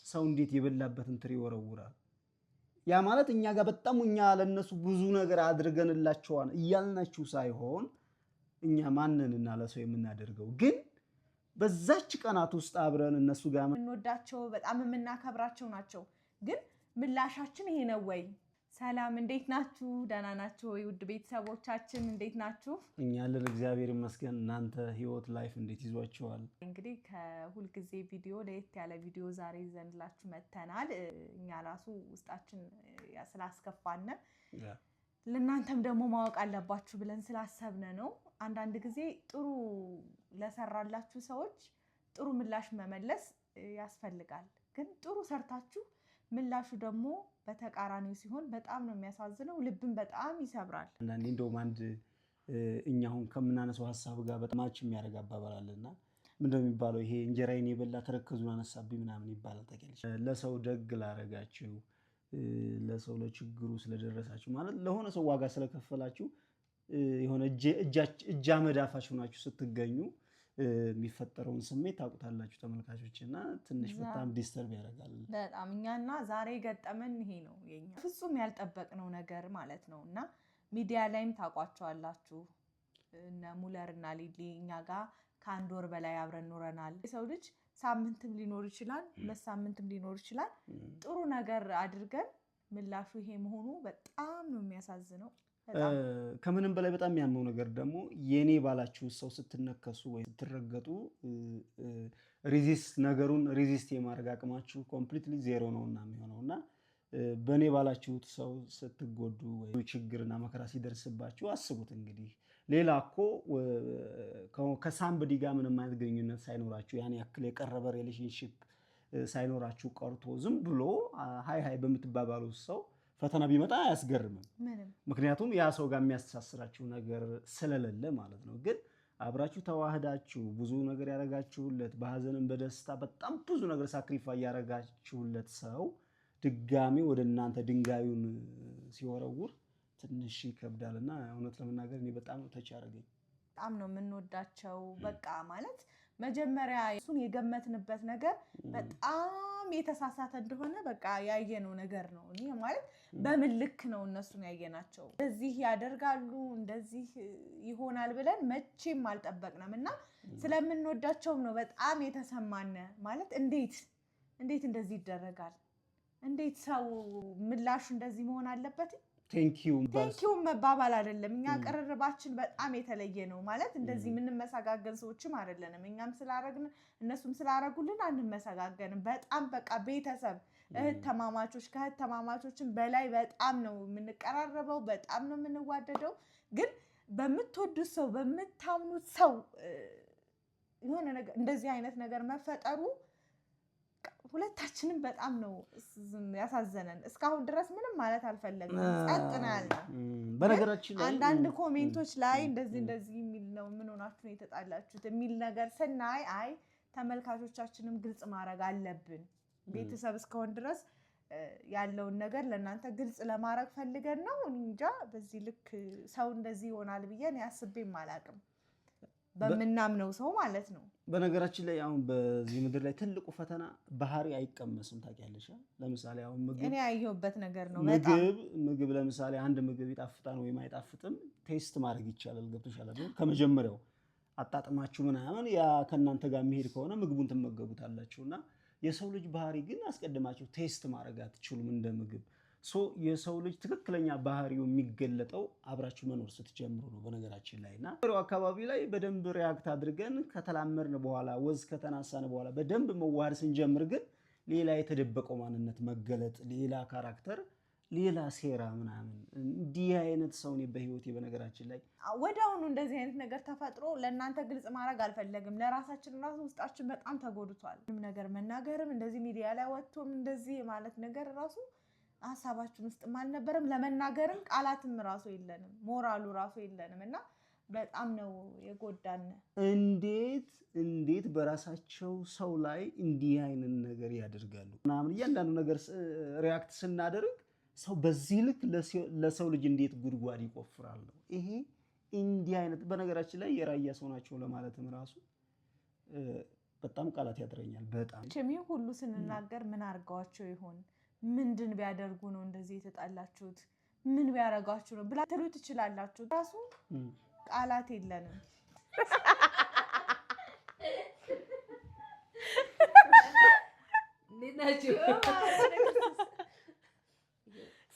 ሰው እንዴት የበላበትን ትሪ ይወረውራል? ያ ማለት እኛ ጋር በጣም እኛ ለነሱ ብዙ ነገር አድርገንላቸዋል እያልናችሁ ሳይሆን እኛ ማንንና ለሰው የምናደርገው ግን በዛች ቀናት ውስጥ አብረን እነሱ ጋር እንወዳቸው በጣም የምናከብራቸው ናቸው። ግን ምላሻችን ይሄ ነው ወይ? ሰላም እንዴት ናችሁ? ደህና ናችሁ ወይ? ውድ ቤተሰቦቻችን እንዴት ናችሁ? እኛ ያለን እግዚአብሔር ይመስገን። እናንተ ህይወት ላይፍ እንዴት ይዟችኋል? እንግዲህ ከሁል ጊዜ ቪዲዮ ለየት ያለ ቪዲዮ ዛሬ ይዘንላችሁ መተናል። እኛ ራሱ ውስጣችን ስላስከፋን ለእናንተም ደግሞ ማወቅ አለባችሁ ብለን ስላሰብነ ነው። አንዳንድ ጊዜ ጥሩ ለሰራላችሁ ሰዎች ጥሩ ምላሽ መመለስ ያስፈልጋል። ግን ጥሩ ሰርታችሁ ምላሹ ደግሞ በተቃራኒው ሲሆን በጣም ነው የሚያሳዝነው፣ ልብን በጣም ይሰብራል። አንዳንዴ እንደውም አንድ እኛ አሁን ከምናነሳው ሀሳብ ጋር በጣም ማች የሚያደርግ አባባል አለና ምንድነው የሚባለው? ይሄ እንጀራዬን የበላ ተረከዙን አነሳብኝ ምናምን ይባላል። ታውቂያለሽ? ለሰው ደግ ላረጋችሁ፣ ለሰው ለችግሩ ስለደረሳችሁ ማለት ለሆነ ሰው ዋጋ ስለከፈላችሁ የሆነ እጅ አመዳፋችሁ ናችሁ ስትገኙ የሚፈጠረውን ስሜት ታውቁታላችሁ ተመልካቾች። እና ትንሽ በጣም ዲስተርብ ያደርጋል በጣም እኛና ዛሬ ገጠመን ይሄ ነው የኛ ፍጹም ያልጠበቅነው ነገር ማለት ነው። እና ሚዲያ ላይም ታውቋቸዋላችሁ እነ ሙለር እና ሊሊ እኛ ጋር ከአንድ ወር በላይ አብረን ኖረናል። የሰው ልጅ ሳምንትም ሊኖር ይችላል፣ በሳምንትም ሊኖር ይችላል። ጥሩ ነገር አድርገን ምላሹ ይሄ መሆኑ በጣም ነው የሚያሳዝነው። ከምንም በላይ በጣም የሚያመው ነገር ደግሞ የኔ ባላችሁ ሰው ስትነከሱ ወይ ስትረገጡ ነገሩን ሪዚስት የማድረግ አቅማችሁ ኮምፕሊትሊ ዜሮ ነውና የሚሆነውና በኔ ባላችሁት ሰው ስትጎዱ ወይ ችግርና መከራ ሲደርስባችሁ አስቡት እንግዲህ ሌላ እኮ ከሳምበዲ ጋር ምንም አይነት ግንኙነት ሳይኖራችሁ ያን ያክል የቀረበ ሪሌሽንሺፕ ሳይኖራችሁ ቀርቶ ዝም ብሎ ሃይ በምትባባሉት ሰው ፈተና ቢመጣ አያስገርምም። ምክንያቱም ያ ሰው ጋር የሚያስተሳስራችሁ ነገር ስለሌለ ማለት ነው። ግን አብራችሁ ተዋህዳችሁ ብዙ ነገር ያረጋችሁለት በሐዘንም በደስታ በጣም ብዙ ነገር ሳክሪፋይ ያረጋችሁለት ሰው ድጋሚ ወደ እናንተ ድንጋዩን ሲወረውር ትንሽ ይከብዳልና እውነት ለመናገር እኔ በጣም ተች ያረገኝ። በጣም ነው የምንወዳቸው። በቃ ማለት መጀመሪያ እሱን የገመትንበት ነገር በጣም የተሳሳተ እንደሆነ በቃ ያየነው ነገር ነው። እኔ ማለት በምን ልክ ነው እነሱን ያየናቸው? እንደዚህ ያደርጋሉ እንደዚህ ይሆናል ብለን መቼም አልጠበቅንም። እና ስለምንወዳቸውም ነው በጣም የተሰማነ። ማለት እንዴት እንደዚህ ይደረጋል? እንዴት ሰው ምላሹ እንደዚህ መሆን አለበት? ቴንኪው መባባል አይደለም። እኛ ቅርርባችን በጣም የተለየ ነው። ማለት እንደዚህ የምንመሰጋገን ሰዎችም አይደለንም። እኛም ስላረግን እነሱም ስላረጉልን አንመሰጋገንም። በጣም በቃ ቤተሰብ እህት ተማማቾች፣ ከእህት ተማማቾችን በላይ በጣም ነው የምንቀራረበው፣ በጣም ነው የምንዋደደው። ግን በምትወዱት ሰው በምታምኑት ሰው የሆነ ነገር እንደዚህ አይነት ነገር መፈጠሩ ሁለታችንም በጣም ነው ያሳዘነን። እስካሁን ድረስ ምንም ማለት አልፈለግንም፣ ጸጥ ነው ያልነው። በነገራችን ላይ አንዳንድ ኮሜንቶች ላይ እንደዚህ የሚል ነው ምን ሆናችሁ ነው የተጣላችሁት የሚል ነገር ስናይ አይ ተመልካቾቻችንም ግልጽ ማድረግ አለብን። ቤተሰብ እስከሆን ድረስ ያለውን ነገር ለእናንተ ግልጽ ለማድረግ ፈልገን ነው እንጃ። በዚህ ልክ ሰው እንደዚህ ይሆናል ብዬ እኔ አስቤም አላውቅም፣ በምናምነው ሰው ማለት ነው። በነገራችን ላይ አሁን በዚህ ምድር ላይ ትልቁ ፈተና ባህሪ አይቀመስም። ታውቂያለሽ? ለምሳሌ አሁን እኔ ያየሁበት ነገር ነው። ምግብ ለምሳሌ አንድ ምግብ ይጣፍጣል ወይም አይጣፍጥም ቴስት ማድረግ ይቻላል። ገብቶሻል አይደል? ከመጀመሪያው አጣጥማችሁ ምናምን ያ ከእናንተ ጋር የሚሄድ ከሆነ ምግቡን ትመገቡታላችሁና የሰው ልጅ ባህሪ ግን አስቀድማችሁ ቴስት ማድረግ አትችሉም እንደ ምግብ። የሰው ልጅ ትክክለኛ ባህሪው የሚገለጠው አብራችሁ መኖር ስትጀምሩ ነው። በነገራችን ላይ እና አካባቢ ላይ በደንብ ሪያክት አድርገን ከተላመርን በኋላ ወዝ ከተናሳን በኋላ በደንብ መዋሃድ ስንጀምር ግን ሌላ የተደበቀው ማንነት መገለጥ፣ ሌላ ካራክተር፣ ሌላ ሴራ ምናምን እንዲህ አይነት ሰው ነው በህይወቴ። በነገራችን ላይ ወዲያውኑ እንደዚህ አይነት ነገር ተፈጥሮ ለእናንተ ግልጽ ማድረግ አልፈለግም። ለራሳችን ራሱ ውስጣችን በጣም ተጎድቷል። ምንም ነገር መናገርም እንደዚህ ሚዲያ ላይ ወጥቶም እንደዚህ ማለት ነገር ራሱ ሀሳባችን ውስጥም አልነበረም። ለመናገርም ቃላትም ራሱ የለንም፣ ሞራሉ ራሱ የለንም። እና በጣም ነው የጎዳን። እንዴት በራሳቸው ሰው ላይ እንዲህ አይነት ነገር ያደርጋሉ ምናምን እያንዳንዱ ነገር ሪያክት ስናደርግ ሰው በዚህ ልክ ለሰው ልጅ እንዴት ጉድጓድ ይቆፍራል ነው ይሄ። እንዲህ አይነት በነገራችን ላይ የራያ ሰው ናቸው ለማለትም ራሱ በጣም ቃላት ያጥረኛል በጣም ቸሚ ሁሉ ስንናገር ምን አርጋዋቸው ይሆን ምንድን ቢያደርጉ ነው እንደዚህ የተጣላችሁት ምን ቢያረጋችሁ ነው ብላ ትሉ ትችላላችሁ ራሱ ቃላት የለንም ሊናችሁ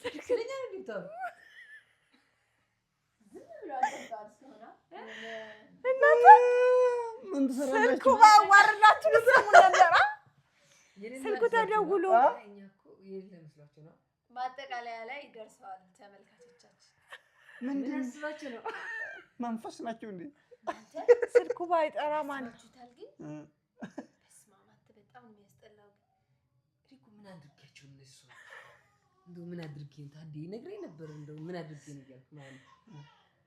ስልክኛ ነው ዲፕቶፕ ምን ትሰራላችሁ ስልኩ ባዋርላችሁ ስሙ ነበር ስልኩ ተደውሎ ይለምስላችሁ ነው ማጠቃለያ ላይ ደርሰዋል ተመልካቾቻችን ምን አስባችሁ ነው መንፈስ ናቸው እንዴ ስልኩ ባይጠራ ማለት ታል ግን በስማማት በጣም የሚያስጠላው ሪኩ ምን አድርጋችሁ እነሱ እንደው ምን አድርጌ ታዲ ነግሬ ነበር እንደው ምን አድርጌ ነው ያልኩ ማለት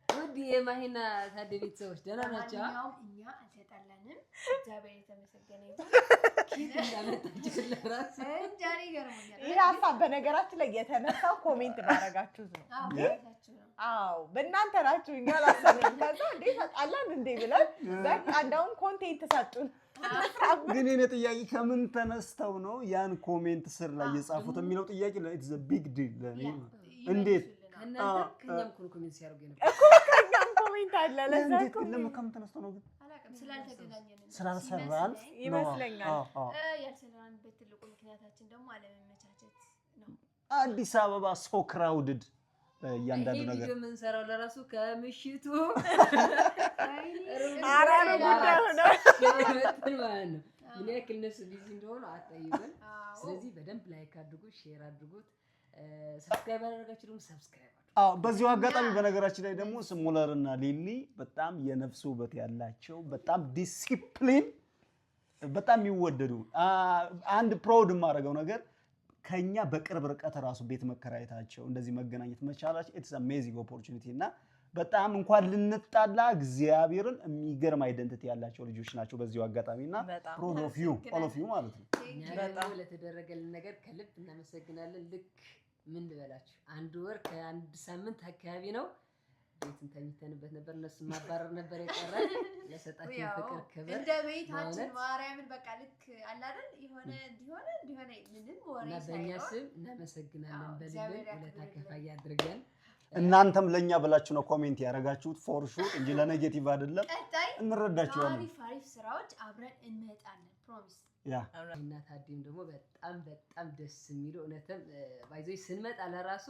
ወዲ የማሂና ታዲ ቤተሰቦች ደህና ናቸው እኛ አልተጣላንም እግዚአብሔር የተመሰገነ ይሁን ኪት እንዳመጣችሁ ለራስ እንጃሪ ገርሞኛል ይሄ ሀሳብ በነገራችን ላይ የተነሳው ኮሜንት ባረጋችሁት ነው አዎ በእናንተ ናችሁ እኛ አላሰብንም ከዛ እንዴ ተጣላን እንዴ ብለን በቃ እንደውም ኮንቴንት ሰጡን ግን የኔ ጥያቄ ከምን ተነስተው ነው ያን ኮሜንት ስር ላይ የጻፉት የሚለው ጥያቄ ኢትስ አ ቢግ ዲል ለኔ እንዴት ከኛም ኮሜንት ሲያርጉ ነው እኮ ከኛም ኮሜንት አለ ለዛ እንዴት ለምን ከምን ተነስተው ነው ግን አላቀም ስላልተገናኘን ስላልሰራን ይመስለኛል ያልሰራንበት ትልቁ ምክንያታችን ደግሞ አለመመቻቸት ነው አዲስ አበባ ሶ ክራውድድ ያንዳንዱ ነገር ቪዲዮ ምን ሰራው ለራሱ ከምሽቱ አራሩ ጉዳይ ነው ማለት ነው ምን ያክል ነሱ ቢዚ እንደሆነ አጣይበን ስለዚህ በደንብ ላይክ አድርጉ ሼር አድርጉት ሰብስክራይብ አድርጋችሁ ደግሞ ሰብስክራይብ በዚሁ አጋጣሚ በነገራችን ላይ ደግሞ ስሙለርና ሊሊ በጣም የነፍስ ውበት ያላቸው በጣም ዲሲፕሊን በጣም ይወደዱ አንድ ፕራውድ ማረጋው ነገር ከኛ በቅርብ ርቀት ራሱ ቤት መከራየታቸው እንደዚህ መገናኘት መቻላቸው ኢትስ አሜዚንግ ኦፖርቹኒቲ እና በጣም እንኳን ልንጣላ እግዚአብሔርን የሚገርም አይደንቲቲ ያላቸው ልጆች ናቸው በዚሁ አጋጣሚና ፕራውድ ኦፍ ዩ ኦል ኦፍ ዩ ማለት ነው በጣም ለተደረገልን ነገር ከልብ እናመሰግናለን ልክ ምን ልበላችሁ አንድ ወር ከአንድ ሳምንት አካባቢ ነው ቤትን ተኝተንበት ነበር እነሱ ማባረር ነበር የቀረን ለሰጣችን ፍቅር ክብር እንደ ቤታችን ማርያምን በቃ ልክ አለ አይደል የሆነ እንዲሆነ ምንም ወሬ ሳይሆን በእኛ ስም እናመሰግናለን በልብ ውለታ ከፋይ አድርገን እናንተም ለኛ ብላችሁ ነው ኮሜንት ያረጋችሁት ፎር ሹር እንጂ ለኔጌቲቭ አይደለም እንረዳችኋለን አሪፍ ስራዎች አብረን እንመጣለን ፕሮሚስ ያ እና ታዲም ደግሞ በጣም ደስ የሚሉ እነተም ባይዘይ ስንመጣ ለራሱ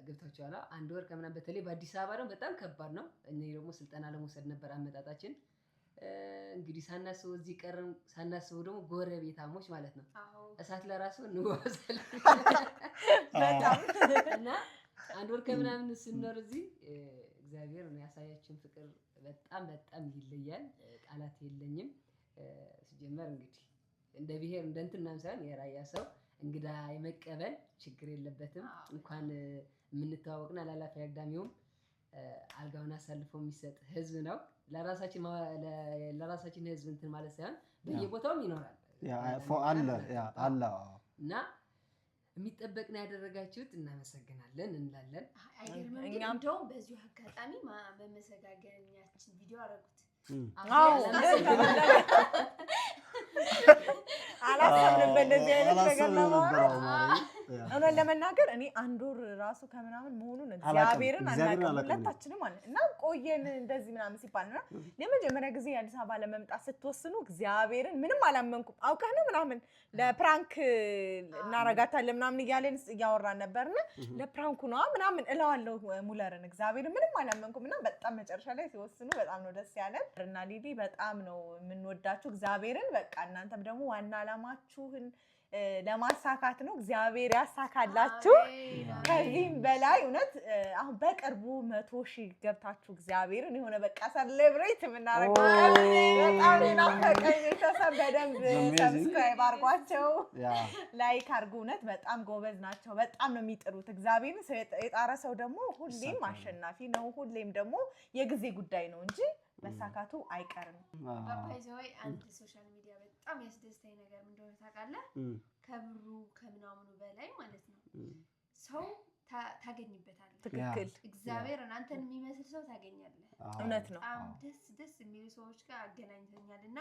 ገብታችኋል አንድ ወር ከምናምን በተለይ በአዲስ አበባ ነው በጣም ከባድ ነው እኛ ደግሞ ስልጠና ለመውሰድ ነበር አመጣጣችን እንግዲህ ሳናስበው እዚህ ቀረን ሳናስበው ደግሞ ጎረቤታሞች ማለት ነው እሳት ለራሱ እንወሰል በጣም እና አንድ ወር ከምናምን ስንኖር እዚህ እግዚአብሔር ነው ያሳያችን ፍቅር በጣም ይለያል ቃላት የለኝም ሲጀመር እንግዲህ እንደ ብሄር እንደንተናም ሳይሆን የራያ ሰው እንግዳ የመቀበል ችግር የለበትም እንኳን ምንተዋወቅና ላላፊ አግዳሚውም አልጋውን አሳልፎ የሚሰጥ ህዝብ ነው ለራሳችን ህዝብ እንትን ማለት ሳይሆን በየቦታው ይኖራል ያ አለ እና የሚጠበቅና ያደረጋችሁት እናመሰግናለን እንላለን እኛም ደግሞ በዚሁ አጋጣሚ በመሰጋገኛችን ቪዲዮ አረጉት አላሰብንም በእንደዚህ አይነት ነገር ነው እውነት ለመናገር እኔ አንድ ወር ራሱ ከምናምን መሆኑን እግዚአብሔርን አናውቅም ሁለታችንም ማለት እና ቆየን እንደዚህ ምናምን ሲባልና ለመጀመሪያ ጊዜ አዲስ አበባ ለመምጣት ስትወስኑ እግዚአብሔርን ምንም አላመንኩም አውቀህ ነው ምናምን ለፕራንክ እናረጋታለን ምናምን እያለን እያወራን ነበርና ለፕራንኩ ነው ምናምን እላዋለሁ ሙለርን እግዚአብሔርን ምንም አላመንኩም እና በጣም መጨረሻ ላይ ሲወስኑ በጣም ነው ደስ ያለን እና ሊሊ በጣም ነው የምንወዳችሁ እግዚአብሔርን በቃ እናንተም ደግሞ ዋና አላማችሁን ለማሳካት ነው እግዚአብሔር ያሳካላችሁ ከዚህም በላይ እውነት አሁን በቅርቡ 100,000 ገብታችሁ እግዚአብሔርን የሆነ በቃ ሰሌብሬት የምናረጋው በጣም ናፈቀኝ ቤተሰብ በደንብ ሰብስክራይብ አድርጓቸው ላይክ አድርጉ እውነት በጣም ጎበዝ ናቸው በጣም ነው የሚጥሩት እግዚአብሔርን የጣረ ሰው ደግሞ ሁሌም አሸናፊ ነው ሁሌም ደግሞ የጊዜ ጉዳይ ነው እንጂ መሳካቱ አይቀርም ባይዘይ አንድ ሶሻል ሚዲያ በጣም ያስደስተኝ ነገር ምን እንደሆነ ታውቃለህ ከብሩ ከምናምኑ በላይ ማለት ነው ሰው ታገኝበታለህ ትክክል እግዚአብሔር እናንተን የሚመስል ሰው ታገኛለህ እውነት ነው በጣም ደስ የሚሉ ሰዎች ጋር አገናኝተኛልና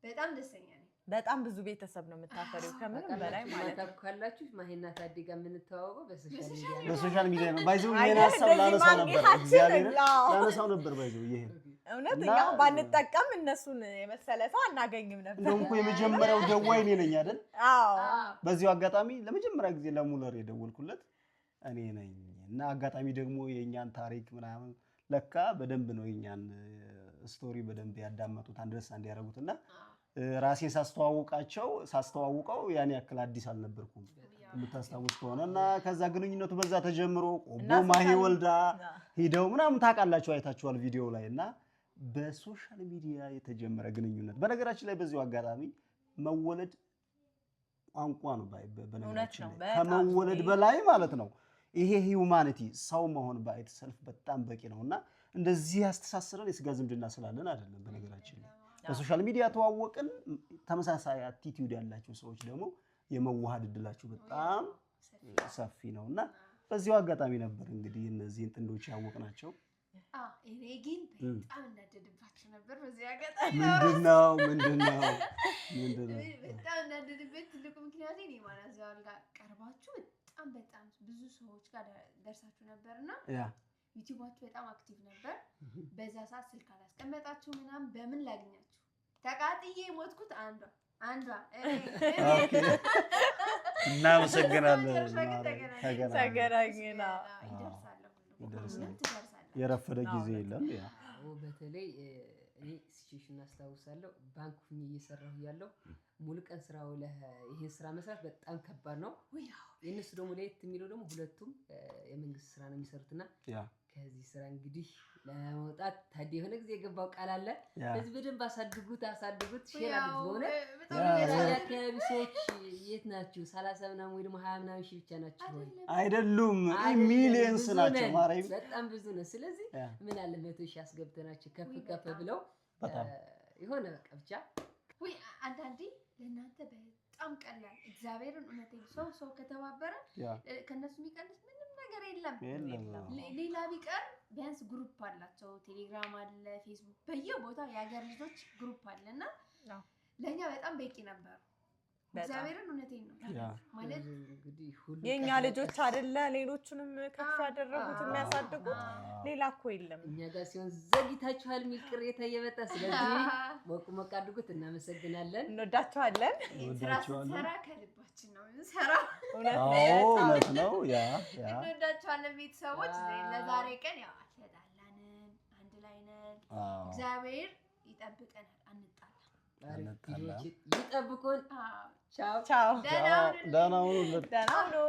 በጣም ደስተኛ ነኝ። በጣም ብዙ ቤተሰብ ነው የምታፈሪው ከምንም በላይ ማለት ነው። ካላችሁ ማሂና ታዲ ጋር የምንተዋወቀው በሶሻል ሚዲያ ነው። ባይዘው ይሄን ሀሳብ ላነሳው ነበር እግዚአብሔር ላነሳው ነበር ባይዘው ይሄ እውነት እኛ ባንጠቀም እነሱን የመሰለ ሰው አናገኝም ነበር። እንደውም እኮ የመጀመሪያው ደዋይ እኔ ነኝ አይደል? አዎ በዚሁ አጋጣሚ ለመጀመሪያ ጊዜ ለሙለር የደወልኩለት እኔ ነኝ እና አጋጣሚ ደግሞ የኛን ታሪክ ምናምን ለካ በደንብ ነው የኛን ስቶሪ በደንብ ያዳመጡት አንደርስታንድ ያደረጉትና ራሴን ሳስተዋውቀው ያን ያክል አዲስ አልነበርኩም የምታስታውስ ከሆነና ከዛ ግንኙነቱ በዛ ተጀምሮ ቆቦ ማሂ ወልዳ ሄደው ምናምን ታውቃላችሁ አይታችኋል ቪዲዮ ላይ እና በሶሻል ሚዲያ የተጀመረ ግንኙነት በነገራችን ላይ በዚሁ አጋጣሚ መወለድ ቋንቋ ነው በነገራችን ላይ ከመወለድ በላይ ማለት ነው ይሄ ሂዩማኒቲ ሰው መሆን ባይት ሰልፍ በጣም በቂ ነውና እንደዚህ ያስተሳሰረን የስጋ ዝምድና ስላለን አይደለም በነገራችን ላይ በሶሻል ሚዲያ ተዋወቅን ተመሳሳይ አቲቲዩድ ያላችሁ ሰዎች ደግሞ የመዋሃድ እድላችሁ በጣም ሰፊ ነውና በዚሁ አጋጣሚ ነበር እንግዲህ እነዚህን ጥንዶች ያወቅናቸው እኔ ግን በጣም እናደድባችሁ ነበር በዚህ አጋጣሚ ምንድነው በጣም እናደድበት ትልቁ ምክንያት እኔ ማለት ነው ጋር ቀርባችሁ በጣም ብዙ ሰዎች ጋር ደርሳችሁ ነበርና ዩቲዩባችሁ በጣም አክቲቭ ነበር በዛ ሰዓት ስልክ አላስቀመጣችሁ ምናምን በምን ላግኛችሁ ተቃጥዬ ሞትኩት አንዷ ኦኬ እናመሰግናለን ተገናኘና ይደርሳል የረፈደ ጊዜ የለም ያ በተለይ እኔ ሲቹዌሽን አስታውሳለሁ ባንክ ሁኜ እየሰራሁ ያለው ሙሉ ቀን ስራው ይሄን ስራ መስራት በጣም ከባድ ነው የነሱ ደግሞ ለየት የሚለው ደግሞ ሁለቱም የመንግስት ስራ ነው የሚሰሩትና ከዚህ ስራ እንግዲህ ለመውጣት ታዲ የሆነ ጊዜ የገባው ቃል አለ ስለዚህ በደንብ አሳድጉት ሼር አድርጉት አካባቢ ሰዎች የት ናችሁ 30 ምናምን ወይ ደግሞ 20 ምናምን ሺህ ብቻ ናችሁ ወይ አይደሉም ሚሊየንስ ናቸው ማርያም በጣም ብዙ ነው ስለዚህ ምን አለ 100 ሺህ አስገብተናችሁ ከፍ ብለው የሆነ በቃ ብቻ ወይ አንዳንዴ ለእናንተ በጣም ቀላል እግዚአብሔርን እውነቴን ሰው ከተባበረ ከነሱ የሚቀንስ ምንም ነገር የለም ሌላ ቢቀር ቢያንስ ግሩፕ አላቸው ቴሌግራም አለ ፌስቡክ በየቦታው የሀገር ልጆች ግሩፕ አለና ለኛ በጣም በቂ ነበር እግዚአብሔርን እውነቴን ነው ማለት እንግዲህ ሁሉ የኛ ልጆች አይደለ ሌሎቹንም ከፍ ያደረጉት የሚያሳድጉት ሌላ እኮ የለም እኛ ጋር ሲሆን ዘግይታችኋል የሚል ቅሬታ እየመጣ ስለዚህ ሞቅ አድርጉት እናመሰግናለን እንወዳችኋለን ስራ ከልባችን ነው እንሰራው እውነት ነው ያ እንወዳችኋለን ቤተሰቦች ለዛሬ ቀን ያው አትላላንም አንድ ላይ ነን እግዚአብሔር ይጠብቀናል ይጠብቁን ቻው ደህና ሁኑ